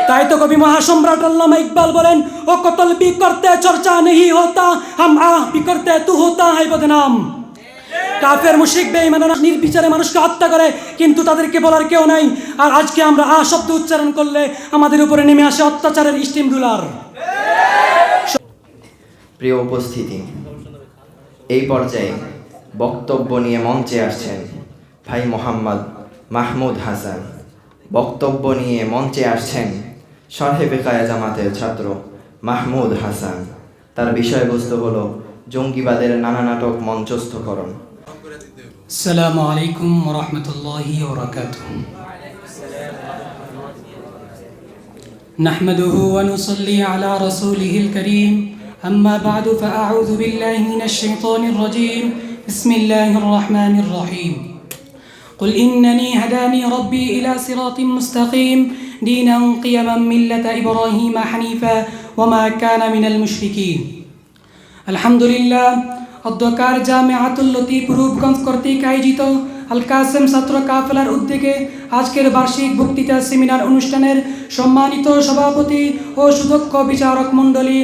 তাই তো কবি মহাসম্রাট আল্লামা ইকবাল বলেন, ও কতল भी करते चर्चा नहीं होता, हम आह भी करते तू होता है बदनाम। কাফের মুশরিক বেঈমানরা নির্বিচারে মানুষকে হত্যা করে, কিন্তু তাদেরকে বলার কেউ নাই। আর আজকে আমরা আহ শব্দ উচ্চারণ করলে আমাদের উপরে নেমে আসে অত্যাচারের স্টিম রুলার। প্রিয় উপস্থিতি, এই পর্যায়ে বক্তব্য নিয়ে মঞ্চে আসছেন ভাই মোহাম্মদ মাহমুদ হাসান। বক্তব্য নিয়ে মঞ্চে আসছেন শরহে বেকায়া জামাতের ছাত্র মাহমুদ হাসান। তার বিষয়বস্তু হলো জঙ্গিবাদের নানা নাটক মঞ্চস্থকরণ। আসসালামু আলাইকুম ওয়া রাহমাতুল্লাহি ওয়া বারাকাতুহু। নাহমাদুহু ওয়া নুসাল্লি আলা রাসূলিহিল কারীম, আম্মা বা'দু ফাআউযু বিল্লাহি মিনাশ শাইতানির রাজীম। বিসমিল্লাহির রাহমানির রাহিম। قل إنني هداني ربي إلى صراط مستقيم دينا قيما ملة إبراهيم حنيفا وما كان من المشركين। الحمد لله। অধ্যকার জামিআতুল লতিফ রূপগঞ্জ কর্তৃক আয়োজিত আল কাসেম ছাত্র কাফেলার উদ্যোগে আজকের বার্ষিক বক্তৃতা সেমিনার অনুষ্ঠানের সম্মানিত সভাপতি ও সুদক্ষ বিচারক মণ্ডলী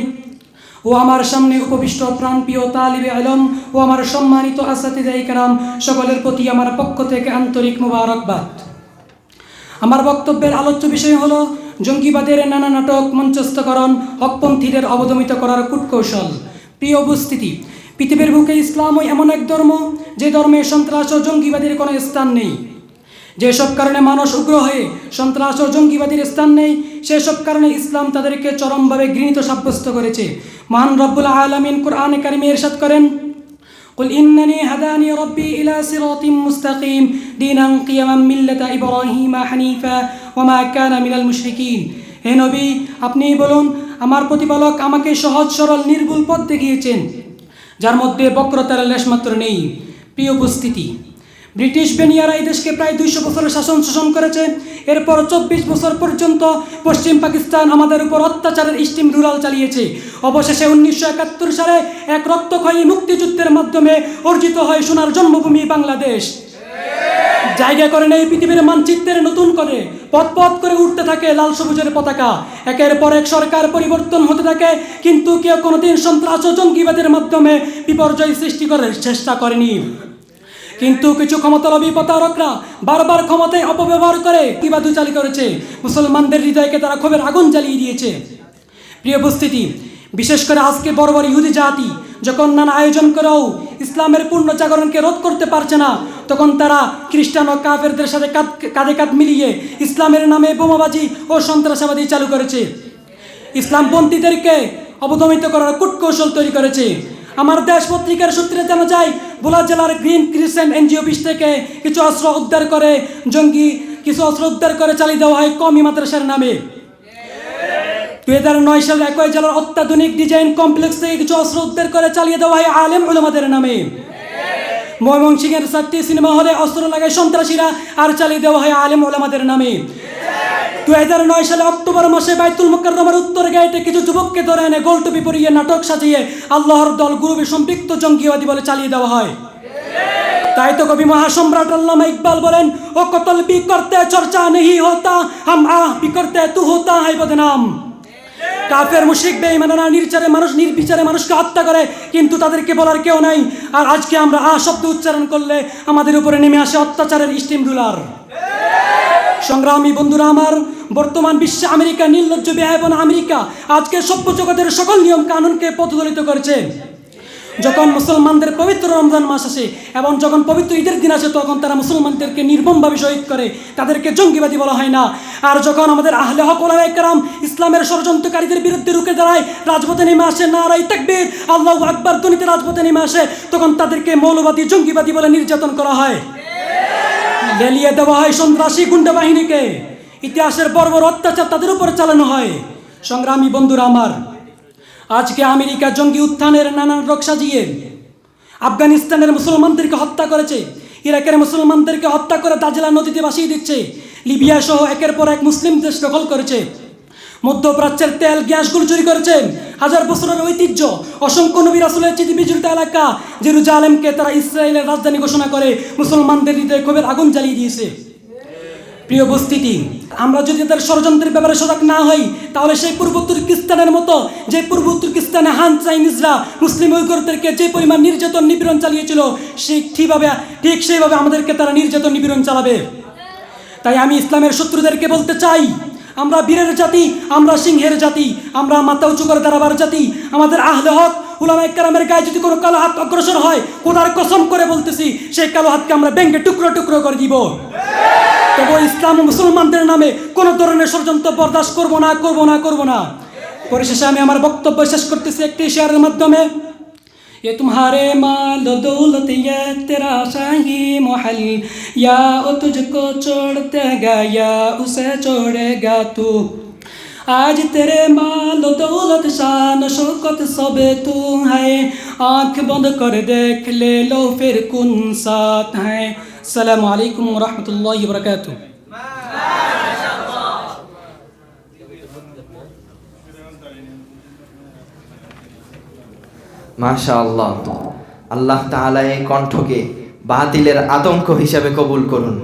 ও আমার সামনে উপবিষ্ট প্রাণপ্রিয় তালিবে ইলম ও আমার সম্মানিত আসাতিজায়ে কেরাম, সকলের প্রতি আমার পক্ষ থেকে আন্তরিক মোবারকবাদ। আমার বক্তব্যের আলোচ্য বিষয় হলো জঙ্গিবাদের নানা নাটক মঞ্চস্থকরণ, হকপন্থীদের অবদমিত করার কূটকৌশল। প্রিয় উপস্থিতি, পৃথিবীর বুকে ইসলামই এমন এক ধর্ম যে ধর্মে সন্ত্রাস ও জঙ্গিবাদের কোনো স্থান নেই। যেসব কারণে মানুষ উগ্র হয়ে সন্ত্রাস ও জঙ্গিবাদের স্থান নেই, সেসব কারণে ইসলাম তাদেরকে চরমভাবে ঘৃণিত সাব্যস্ত করেছে। মহান রব্বুল আলামিন কুরআনে কারিমে ইরশাদ করেন, قل إنني هداني ربي إلى صراط مستقيم دينا قيما ملة إبراهيم حنيفا وما كان من المشركين। হে নবী, আপনি বলুন, আমার প্রতিপালক আমাকে সহজ সরল নির্ভুল পথ দেখিয়েছেন, যার মধ্যে বক্রতার লেশমাত্র নেই। প্রিয় উপস্থিতি, ব্রিটিশ বেনিয়ারা এই দেশকে প্রায় 200 বছরের শোষণ করেছে। এরপর 24 বছর পর্যন্ত পশ্চিম পাকিস্তান আমাদের উপর অত্যাচারের স্টিম রুলাল চালিয়েছে। অবশেষে 1971 সালে এক রক্তক্ষয়ী মুক্তিযুদ্ধের মাধ্যমে অর্জিত হয় সোনার জন্মভূমি বাংলাদেশ। জায়গা করে নেই পৃথিবীর মানচিত্রের নতুন করে পথ পথ করে উঠতে থাকে লাল সবুজের পতাকা। একের পর এক সরকার পরিবর্তন হতে থাকে, কিন্তু কেউ কোনোদিন সন্ত্রাস ও জঙ্গিবাদের মাধ্যমে বিপর্যয় সৃষ্টি করার চেষ্টা করেনি। কিন্তু কিছু ক্ষমতালোভী প্রতারকরা বারবার ক্ষমতায় অপব্যবহার করে কিবাদু চালু করেছে। মুসলমানদের হৃদয়কে তারা ক্ষোভের আগুন জ্বালিয়ে দিয়েছে। প্রিয় উপস্থিতি, বিশেষ করে আজকে বড় বড় ইহুদি জাতি যখন নানা আয়োজন করেও ইসলামের পূর্ণ জাগরণকে রোধ করতে পারছে না, তখন তারা খ্রিস্টান ও কাফেরদের সাথে কাঁধে কাঁধ মিলিয়ে ইসলামের নামে বোমাবাজি ও সন্ত্রাসবাদী চালু করেছে। ইসলামপন্থীদেরকে অবদমিত করার কূটকৌশল তৈরি করেছে। আমার দেশ পত্রিকার সূত্রে জানা যায়, ভোলা জেলার গ্রিন ক্রিসেন্ট এনজিও অফিস থেকে কিছু অস্ত্র উদ্ধার করে চালিয়ে দেওয়া হয় কওমি মাদ্রাসার নামে। 2009 সালে একই জেলার অত্যাধুনিক ডিজাইন কমপ্লেক্স থেকে কিছু অস্ত্র উদ্ধার করে চালিয়ে দেওয়া হয় আলেম উলামাদের নামে। ময়মনসিংহের 4টি সিনেমা হলে অস্ত্র লাগায় সন্ত্রাসীরা আর চালিয়ে দেওয়া হয় আলেম উলামাদের নামে। 2009 সালে অক্টোবর মাসে বাইতুল মুকাররমের উত্তর গেটে কিছু যুবককে ধরে এনে গোলটুপি পরিয়ে নাটক সাজিয়ে আল্লাহর দল গ্রুপে সম্পৃক্ত জঙ্গিবাদী বলে চালিয়ে দেওয়া হয়। তাই তো কবি মহাসম্রাট আল্লামা ইকবাল বলেন, ও কতল भी करते चर्चा नहीं होता, हम आह भी करते तू होता है बदनाम। কাফের মুশরিক বেঈমানরা নির্বিচারে মানুষকে হত্যা করে, কিন্তু তাদেরকে বলার কেউ নাই। আর আজকে আমরা আহ শব্দ উচ্চারণ করলে আমাদের উপরে নেমে আসে অত্যাচারের স্টিম রুলার। সংগ্রামী বন্ধুরা আমার, বর্তমান বিশ্বে আমেরিকা, নির্লজ্জ বেহায়াপনা আমেরিকা আজকে সভ্য জগতের সকল নিয়ম কানুনকে পথদলিত করেছে। যখন মুসলমানদের পবিত্র রমজান মাস আসে এবং যখন পবিত্র ঈদের দিন আসে, তখন তারা মুসলমানদেরকে নির্মমভাবে শহীদ করে, তাদেরকে জঙ্গিবাদী বলা হয় না। আর যখন আমাদের আহলে হক ওলামায়ে কেরাম ইসলামের ষড়যন্ত্রকারীদের বিরুদ্ধে রুখে দাঁড়ায়, রাজপথে নেমে আসে, নারায়ে তাকবীর, আল্লাহু আকবার ধ্বনিতে রাজপথে নেমে আসে, তখন তাদেরকে মৌলবাদী জঙ্গিবাদী বলে নির্যাতন করা হয়, লেলিয়ে দেওয়া হয় সন্ত্রাসী গুন্ডা বাহিনীকে। ইতিহাসের বর্বর অত্যাচার তাদের উপর চালানো হয়। সংগ্রামী বন্ধুরা আমার, আজকে আমেরিকা জঙ্গি উত্থানের নানান রোগ সাজিয়ে আফগানিস্তানের মুসলমানদেরকে হত্যা করেছে, ইরাকের মুসলমানদেরকে হত্যা করে দাজলা নদীতে ভাসিয়ে দিচ্ছে, লিবিয়া সহ একের পর এক মুসলিম দেশ দখল করেছে, মধ্যপ্রাচ্যের তেল গ্যাসগুলো চুরি করেছে। হাজার বছরের ঐতিহ্য, অসংখ্য নবী রাসূলের চিঠি বিজড়িত এলাকা জেরুজালেমকে তারা ইসরায়েলের রাজধানী ঘোষণা করে মুসলমানদের হৃদয়ে ক্ষোভের আগুন জ্বালিয়ে দিয়েছে। প্রিয় উপস্থিতি, আমরা যদি তাদের ষড়যন্ত্রের ব্যাপারে সজাগ না হই, তাহলে সেই পূর্ব তুর্কিস্তানের মতো, যে পূর্ব তুর্কিস্তানে হান চাইনিজরা মুসলিম উইঘুরদেরকে যে পরিমাণ নির্যাতন নিপীড়ন চালিয়েছিল, ঠিক সেইভাবে আমাদেরকে তারা নির্যাতন নিপীড়ন চালাবে। তাই আমি ইসলামের শত্রুদেরকে বলতে চাই, আমরা বীরের জাতি, আমরা সিংহের জাতি, আমরা মাথা উঁচু করে দাঁড়াবার জাতি। আমাদের আহলে হক উলামায়ে কেরামের গায়ে যদি কোনো কালো হাত অগ্রসর হয়, খোদার কসম করে বলতেছি, সেই কালো হাতকে আমরা ভেঙে টুকরো টুকরো করে দিব। তবু ইসলাম ও মুসলমানদের নামে কোনো ধরনের ষড়যন্ত্র বরদাস্ত করব না। পরিশেষে আমি আমার বক্তব্য শেষ করতেছি একটি শেয়ারের মাধ্যমে। ये तुम्हारे माल दौलत ये तेरा शाही महल, या वो तुझको छोड़ देगा या उसे छोड़ेगा तू। आज तेरे माल दौलत शान शौकत सब तू है, आँख बंद कर देख ले लो फिर कौन साथ है। अस्सलामु अलैकुम व रहमतुल्लाहि व बरकातुहू। মাশাআল্লাহ, আল্লাহ তাআলা এই কণ্ঠকে বাতিলের আতঙ্ক হিসাবে কবুল করুন।